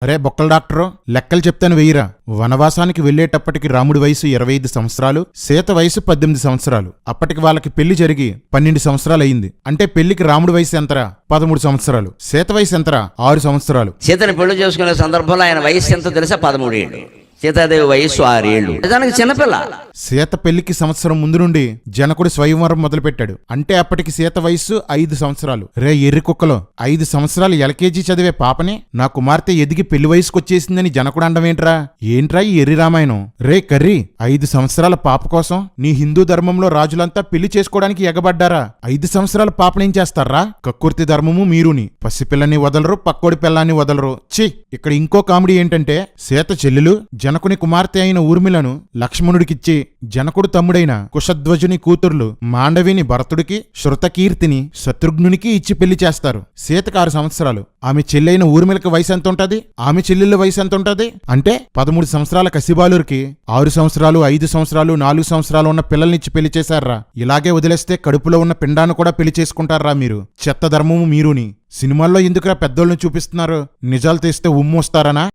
అరే బొక్కల డాక్టరు, లెక్కలు చెప్తాను వెయ్యిరా. వనవాసానికి వెళ్లేటప్పటికి రాముడి వయసు 25 సంవత్సరాలు, సీత వయసు 18 సంవత్సరాలు. అప్పటికి వాళ్ళకి పెళ్లి జరిగి 12 సంవత్సరాలు అయింది. అంటే పెళ్లికి రాముడి వయసు ఎంతరా? 13 సంవత్సరాలు. సీత వయసు ఎంతరా? 6 సంవత్సరాలు. సీతని పెళ్లి చేసుకునే సందర్భంలో ఆయన వయసు ఎంత తెలుసా? 13 ఏళ్ళు. సీతాదేవి వయస్సు 6 ఏళ్ళు. నిజానికి చిన్నపిల్ల. సీత పెళ్లికి సంవత్సరం ముందు నుండి జనకుడు స్వయంవరం మొదలుపెట్టాడు. అంటే అప్పటికి సీత వయస్సు 5 సంవత్సరాలు. రే ఎర్రి కుక్కలో, 5 సంవత్సరాలు ఎల్కేజీ చదివే పాపని నా కుమార్తె ఎదిగి పెళ్లి వయసుకొచ్చేసిందని జనకుడు అండమేంట్రా? ఏంట్రా ఈ ఎర్రి రామాయణం? రే కర్రీ, 5 సంవత్సరాల పాప కోసం నీ హిందూ ధర్మంలో రాజులంతా పెళ్లి చేసుకోవడానికి ఎగబడ్డారా? 5 సంవత్సరాల పాపనేం చేస్తారా? కక్కుర్తి ధర్మము మీరుని. పసిపిల్లని వదలరు, పక్కోడి పిల్లాన్ని వదలరు. ఛీ! ఇక్కడ ఇంకో కామెడీ ఏంటంటే, సీత చెల్లెలు జనకుని కుమార్తె అయిన ఊర్మిలను లక్ష్మణుడికిచ్చి, జనకుడు తమ్ముడైన కుశధ్వజుని కూతుర్లు మాండవిని భరతుడికి, శృతకీర్తిని శత్రుఘ్నునికి ఇచ్చి పెళ్లి చేస్తారు. సీతకు 6 సంవత్సరాలు. ఆమె చెల్లైన ఊర్మిళకి వయసు ఎంత ఉంటది? ఆమె చెల్లెళ్ళ వయసు ఎంత ఉంటది? అంటే 13 సంవత్సరాల కసిబాలురికి 6 సంవత్సరాలు, 5 సంవత్సరాలు, 4 సంవత్సరాలు ఉన్న పిల్లల్నిచ్చి పెళ్లి చేశారా? ఇలాగే వదిలేస్తే కడుపులో ఉన్న పిండాన్ని కూడా పెళ్లి చేసుకుంటారా మీరు? చెత్త ధర్మము మీరుని. సినిమాల్లో ఎందుకురా పెద్దోళ్ళని చూపిస్తున్నారు? నిజాలు తెస్తే ఉమ్మొస్తారనా?